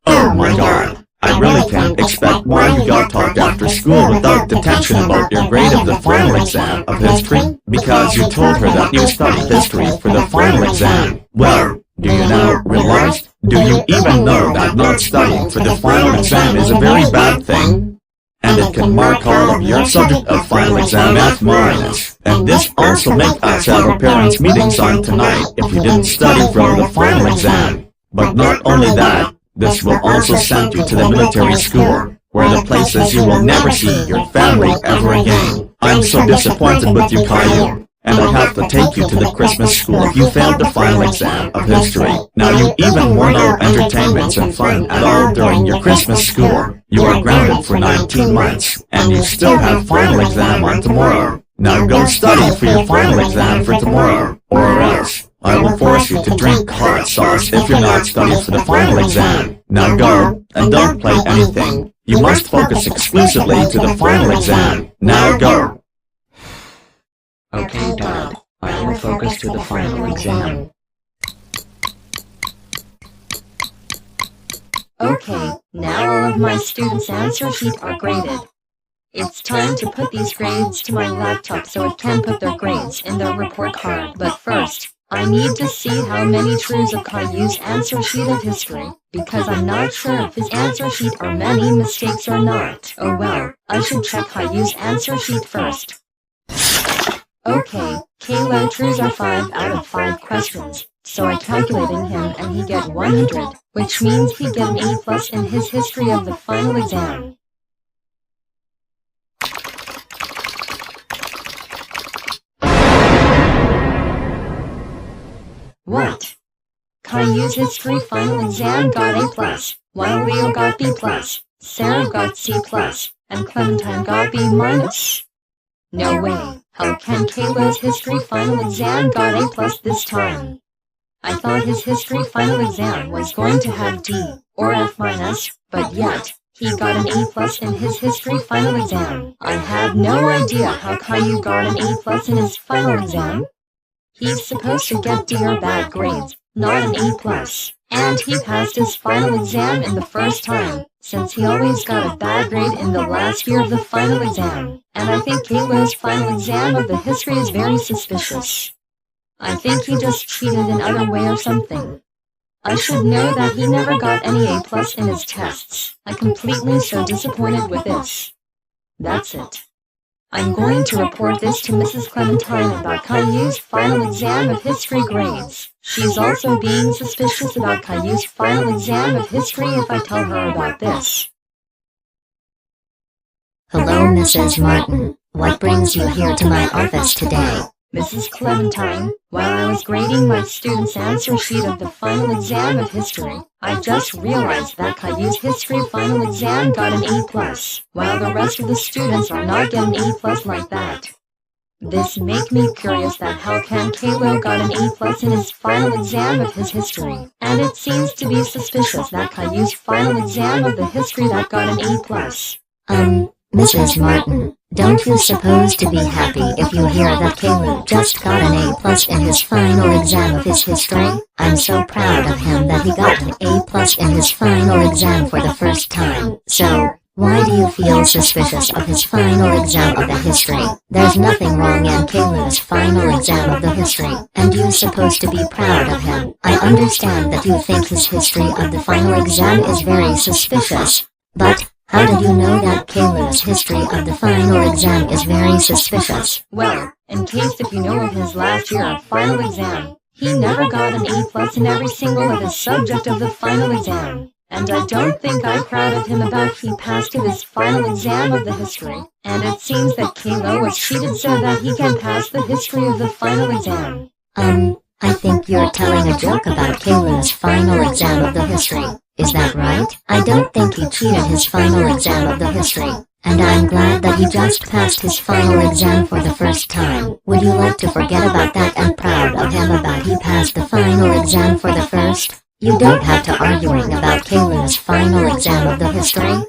Oh my god, I really can't expect why you got taught after school without detention about your grade of the final exam of history, because you told her that you studied history for the final exam. Well, do you now realize? Do you even know that not studying for the final exam is a very bad thing? And it can mark all of your subject of final exam F-. And this also make us have a parents' meetings on tonight if you didn't study for the final exam. But not only that, this will also send you to the military school, where the places you will never see your family ever again. I'm so disappointed with you, Caillou, and I have to take you to the Christmas school if you failed the final exam of history. Now you even want no entertainments and fun at all during your Christmas school. You are grounded for 19 months, and you still have final exam on tomorrow. Now go study for your final exam for tomorrow, or else I will force you to drink hot sauce if you're not studying for the final exam. Now go, and don't play anything. You must focus exclusively to the final exam. Now go. Okay, Dad. I will focus to the final exam. Okay, now all of my students' answer sheets are graded. It's time to put these grades to my laptop so it can put their grades in their report card. But first, I need to see how many truths of Caillou's answer sheet of history, because I'm not sure if his answer sheet are many mistakes or not. Oh well, I should check Caillou's answer sheet first. Okay, Caillou truths are 5 out of 5 questions, so I calculated him and he get 100, which means he get an A+ in his history of the final exam. What? Caillou's history final exam got A+, while Leo got B+, Sarah got C+, and Clementine got B-. No way, how can Caillou's history final exam got A+ this time? I thought his history final exam was going to have D, or F-, but yet, he got an A+ in his history final exam. I have no idea how Caillou got an A+ in his final exam. He's supposed to get D or bad grades, not an A+. And he passed his final exam in the first time, since he always got a bad grade in the last year of the final exam. And I think Caillou's final exam of the history is very suspicious. I think he just cheated in other way or something. I should know that he never got any A+ in his tests. I'm completely so disappointed with this. That's it. I'm going to report this to Mrs. Clementine about Caillou's final exam of history grades. She's also being suspicious about Caillou's final exam of history if I tell her about this. Hello, Mrs. Martin. What brings you here to my office today? Mrs. Clementine, while I was grading my students' answer sheet of the final exam of history, I just realized that Caillou's history final exam got an A+, while the rest of the students are not getting A+ like that. This make me curious that how can Caillou got an A+ in his final exam of his history, and it seems to be suspicious that Caillou's final exam of the history that got an A+. Mrs. Martin, don't you suppose to be happy if you hear that Caillou just got an A+ in his final exam of his history? I'm so proud of him that he got an A+ in his final exam for the first time. So, why do you feel suspicious of his final exam of the history? There's nothing wrong in Caillou's final exam of the history, and you're supposed to be proud of him. I understand that you think his history of the final exam is very suspicious, but how did you know that Caillou's history of the final exam is very suspicious? Well, in case if you know of his last year of final exam, he never got an A+ in every single of his subject of the final exam. And I don't think I'm proud of him about he passed his final exam of the history, and it seems that Caillou was cheated so that he can pass the history of the final exam. I think you're telling a joke about Caillou's final exam of the history. Is that right? I don't think he cheated his final exam of the history, and I'm glad that he just passed his final exam for the first time. Would you like to forget about that and proud of him about he passed the final exam for the first? You don't have to arguing about Caillou's final exam of the history.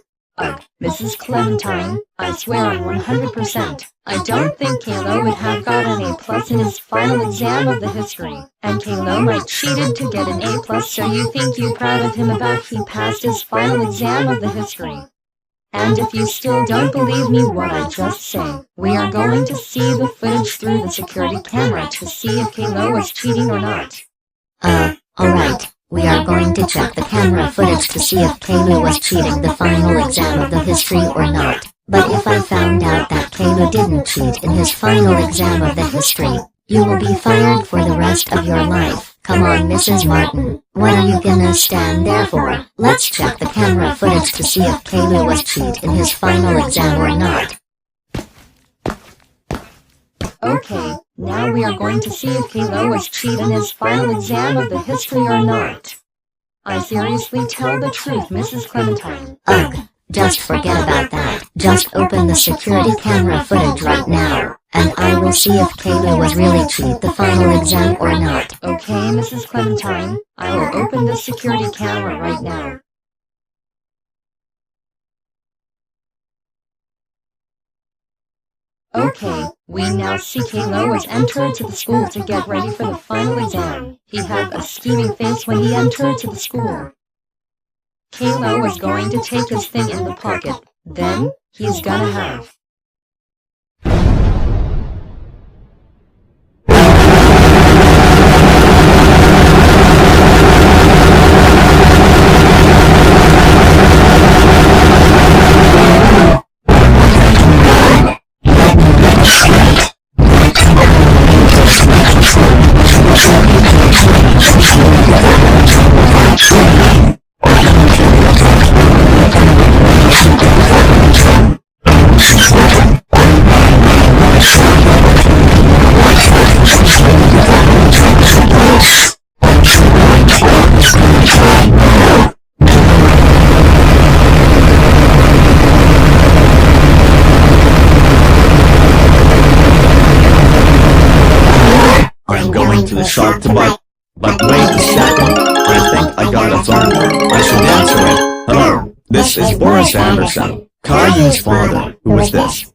Mrs. Clementine, I swear on 100%, I don't think Caillou would have got an A+ in his final exam of the history, and Caillou might cheated to get an A+, so you think you proud of him about he passed his final exam of the history. And if you still don't believe me what I just say, we are going to see the footage through the security camera to see if Caillou was cheating or not. Alright. We are going to check the camera footage to see if Caillou was cheating the final exam of the history or not. But if I found out that Caillou didn't cheat in his final exam of the history, you will be fired for the rest of your life. Come on, Mrs. Martin, what are you gonna stand there for? Let's check the camera footage to see if Caillou was cheat in his final exam or not. Okay, now we are going to see if Caillou was cheat in his final exam of the history or not. I seriously tell the truth, Mrs. Clementine. Just forget about that. Just open the security camera footage right now, and I will see if Caillou was really cheat the final exam or not. Okay, Mrs. Clementine, I will open the security camera right now. Okay, we now see Caillou was entered to the school to get ready for the final exam. He had a scheming face when he entered to the school. Caillou was going to take his thing in the pocket, then, he's gonna have. I'm going to the shop to buy. But wait a second, I think I got a phone. I should answer it. Hello, this is Boris Anderson, Caillou's father. Who is this?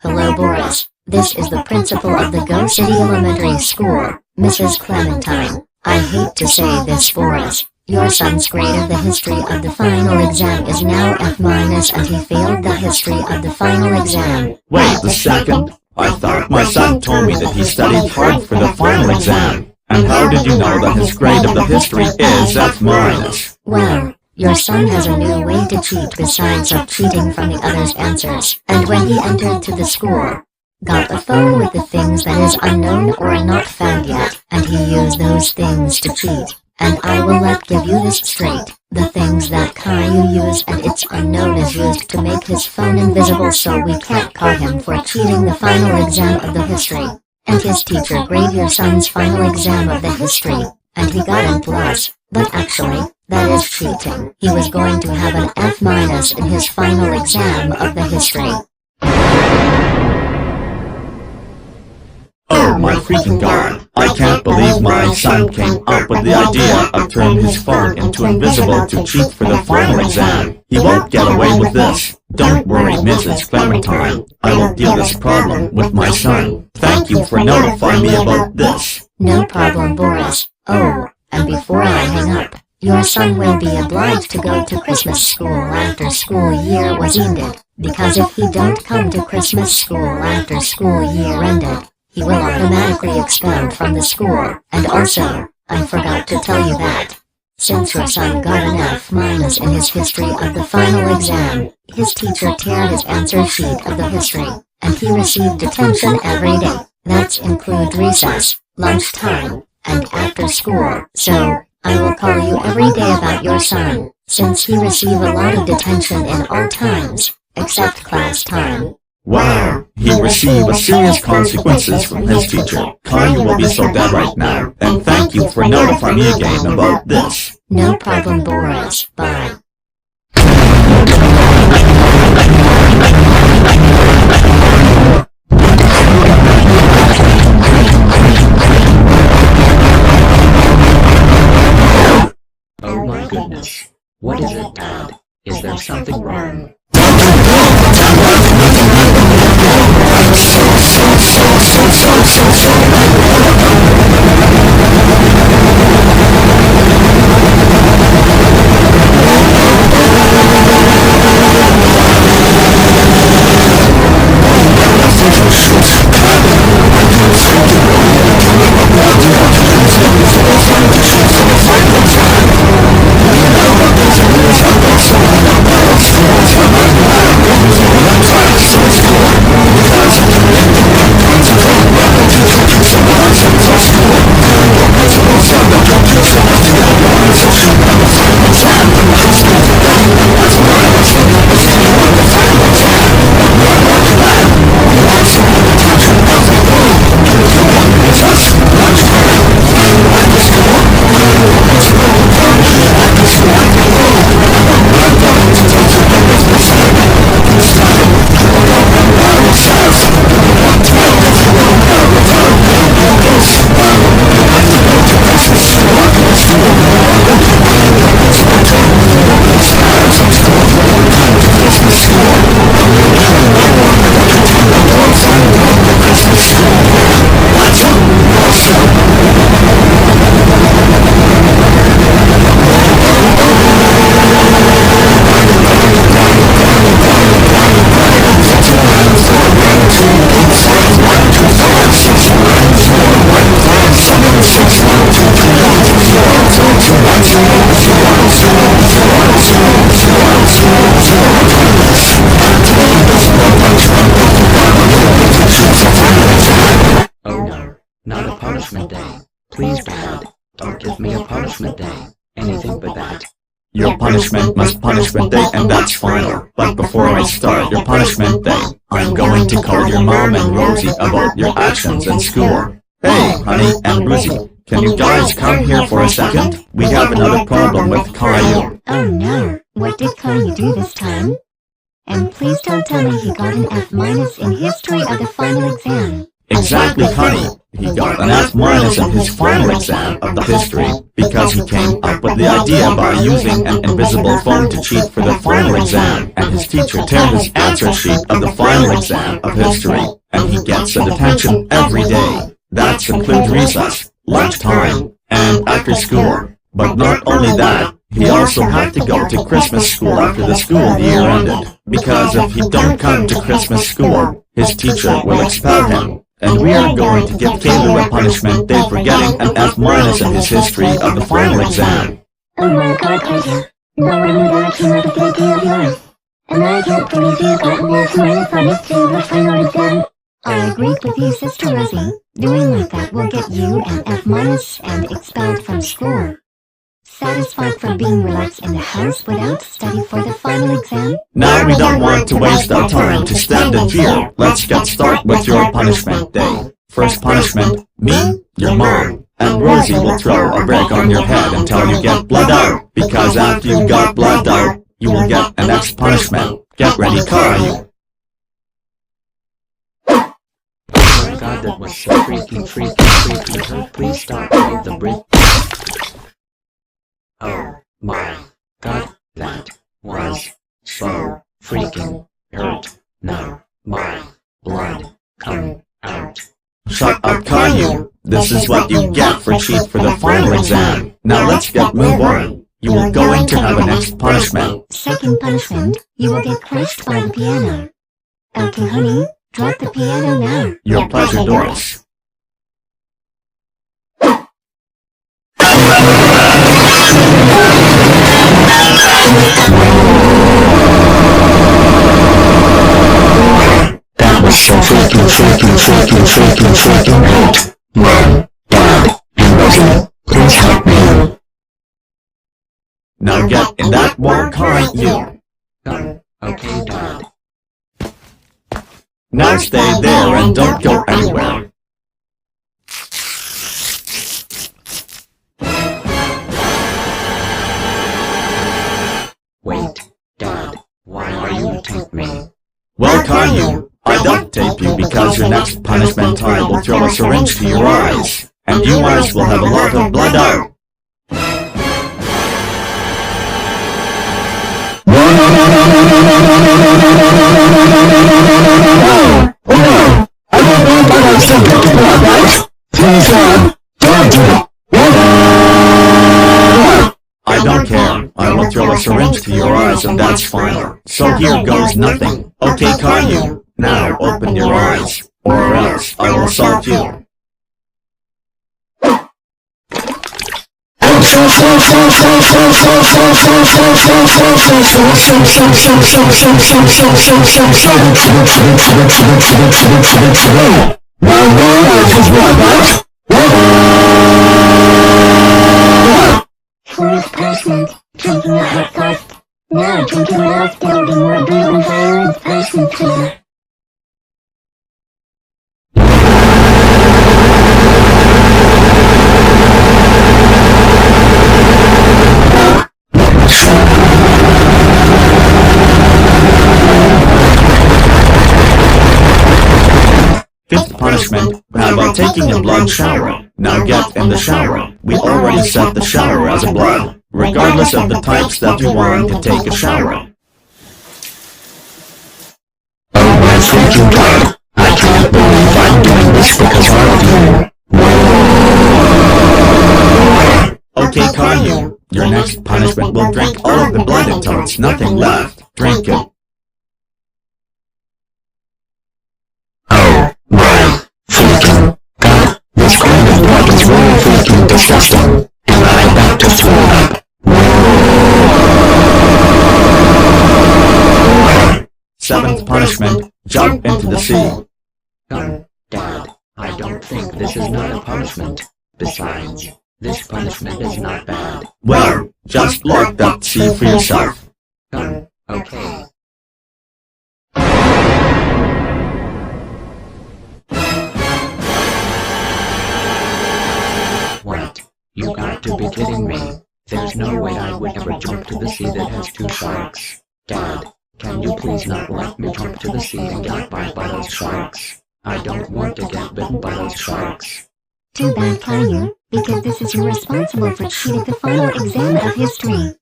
Hello Boris, this is the principal of the Go City Elementary School, Mrs. Clementine. I hate to say this Boris, your son's grade of the history of the final exam is now F- and he failed the history of the final exam. Wait a second, I thought my son told me that he studied hard for the final exam. And how did you know that his grade of the history is F-? Well, your son has a new way to cheat besides of cheating from the others' answers. And when he entered to the school, got a phone with the things that is unknown or not found yet, and he used those things to cheat. And I will give you this straight. The things that Caillou used and it's unknown is used to make his phone invisible so we can't caught him for cheating the final exam of the history. And his teacher graded your son's final exam of the history, and he got an plus, but actually, that is cheating. He was going to have an F- in his final exam of the history. Oh my freaking god, I can't believe my son came up with the idea of turning his phone into invisible to cheat for the final exam. He won't get away with this. Don't worry, Mrs. Clementine, I will deal this problem with my son. Thank you for notifying me about this. No problem, Boris. Oh, and before I hang up, your son will be obliged to go to Christmas school after school year was ended, because if he don't come to Christmas school after school year ended, he will automatically expelled from the school. And also, I forgot to tell you that, since your son got an F- in his history of the final exam, his teacher tear his answer sheet of the history, and he received detention every day. That's include recess, lunchtime, and after school. So, I will call you every day about your son, since he received a lot of detention in all times, except class time. Wow, he received serious consequences from his teacher. Caillou will be so dead right now, and thank you for notifying me again about this. No problem, Boris. Bye. Oh my goodness. What is it, Dad? Is there something wrong? punishment must punishment day, and that's final. But before I start your punishment day, I'm going to call your mom and Rosie about your actions in school. Hey, honey and Rosie, can you guys come here for a second? We have another problem with Caillou. Oh no, what did Caillou do this time? And please don't tell me he got an F- in history of the final exam. Exactly, honey. He got an F- in his final exam of the history because he came up with the idea by using an invisible phone to cheat for the final exam, and his teacher tear his answer sheet of the final exam of history, and he gets a detention every day. That includes recess, lunchtime, and after school. But not only that, he also had to go to Christmas school after the school year ended, because if he don't come to Christmas school, his teacher will expel him. And we are going to give Caillou a punishment day for getting an F- in his history of the final exam. Oh my god, Caillou. No one would actually have a baby of yours. And I can't believe you got an F- on history of the final exam. I agree with you, Sister Rosie. Doing like that will get you an F- and expelled from school. Satisfied for being relaxed in the house without study for the final exam? Now we don't want to waste our time to stand in fear. Let's get started with your punishment day. First punishment, me, your mom, and Rosie will throw a brick on your head until you get blood out, because after you got blood out, you will get an next punishment. Get ready, Caillou. Oh my god, that was so freaking. Please stop with the brick. Oh my god, that was so freaking hurt. Now my blood come out. Shut up, Caillou. This is what you get for cheat for the final exam. Now let's move on. You are going to have a next punishment. Second punishment, you will get crushed by the piano. Okay, honey, drop the piano now. Your pleasure, Doris. That was so freaking hurt. Mom, Dad, and Rosie, please help me. Now get in that wall, Caillou. Okay, Dad. Now stay there and don't go anywhere. Wait, Dad, why are you tape me? Well, Caillou, I duct tape you because your next punishment time will throw a syringe to your eyes, and you eyes will have a lot of blood out. I don't care. I will throw a syringe to your eyes and that's final. So here goes nothing. Okay, Caillou, now open your eyes, or else I will assault you. First punishment, drinking a hot first. Now drinking it off, there will be more brutal violence punishment too. Fifth punishment, how about taking a blood shower? Now get in the shower. We already set the shower as a blood, regardless of the types that you want to take a shower. Oh my freaking god, I can't believe I'm doing this because all of you. Okay, Caillou, your next punishment will drink all of the blood until it's nothing left. Drink it. Oh my freaking god, this kind of blood is really freaking disgusting, and I'm about to throw up. Seventh punishment, jump into the sea. Dad, I don't think this is not a punishment. Besides, This punishment is not bad. Well, just look up, see for yourself. Okay. What? You got to be kidding me. There's no way I would ever jump to the sea that has 2 sharks. Dad, can you please not let me jump to the sea and get bit by those sharks? I don't want to get bitten by those sharks. Too bad, Caillou, because this is responsible for cheating the final exam of history.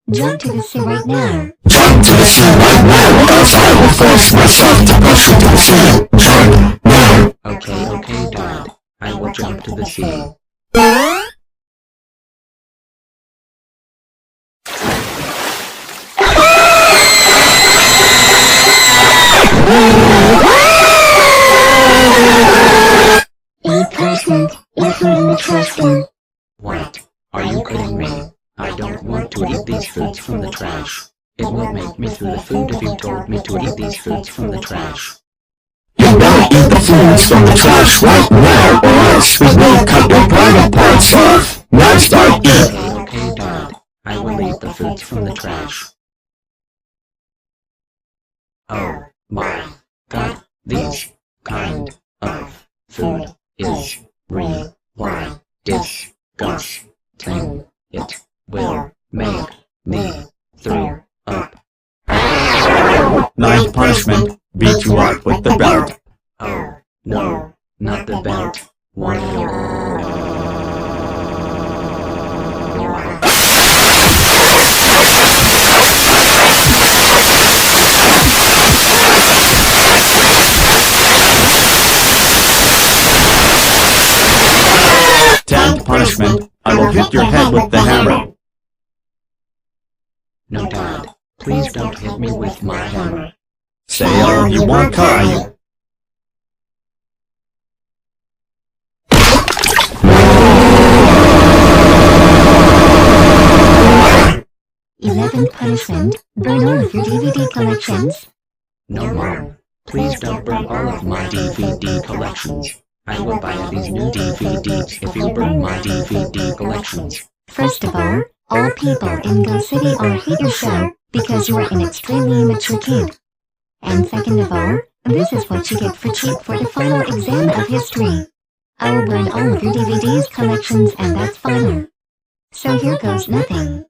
Jump to the sea right now. Jump to the sea right now, or else I will force myself to push you to the sea. Jump now. Okay, Dad. I will jump to the sea. What? Are you kidding me? I don't want to eat these foods from the trash. It will make me through the food if you told me to eat these foods from the trash. You better eat the foods from the trash right now, or else we will cut your private parts off. Now start eating. Okay, Dad. I will eat the foods from the trash. Oh my God, this kind of food is really disgusting. It will make me throw up. 9th punishment, beat you up with the belt. Oh no, not the belt. One Punishment, I will hit your head with the hammer. No, Dad. Please don't hit me with my hammer. Say all you want, Caillou. 11th punishment, burn all of your DVD collections. No, Mom. Please don't burn all of my DVD collections. I will buy these new DVDs if you burn my DVD collections. First of all people in Go City are hate your show, because you are an extremely mature kid. And second of all, this is what you get for cheat for the final exam of history. I will burn all of your DVDs collections and that's final. So here goes nothing.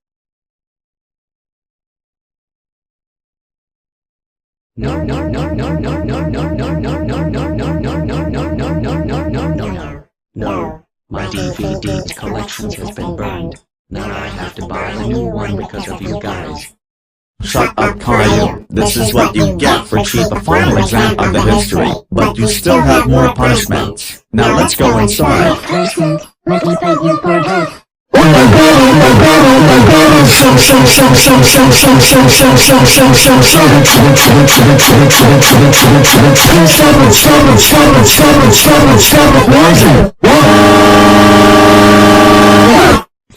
No. My DVD collections has been burned. Now I have to buy a new one because of you guys. Shut up, Caillou. This is what you get for cheat the final exam of the history. But you still have more punishments. Now let's go inside.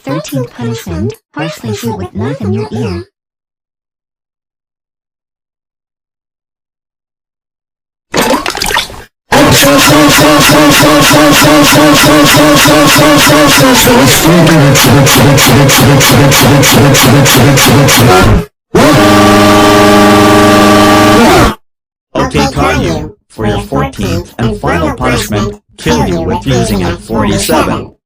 Thirteenth punishment, harshly shoot with knife in your ear. Okay, Caillou, for your 14th and final punishment, kill you with using F47.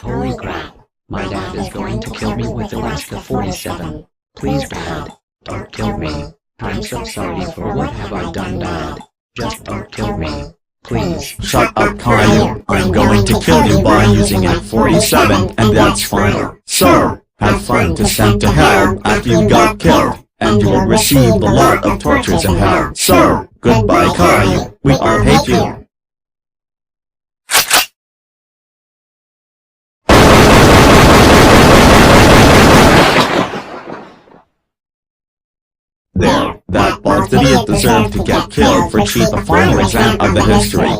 Holy crap. My dad is going to kill me with Alaska 47. Please, Dad, don't kill me. I'm so sorry for what have I done, Dad. Just don't kill me. Please. Shut up, Caillou. I'm going to kill you by using F47, and that's final. So, have fun to send to hell after you got killed, and you will receive a lot of tortures in hell. So, goodbye, Caillou. We all hate you. There, that bald idiot deserved to get killed for cheat the final exam of the history.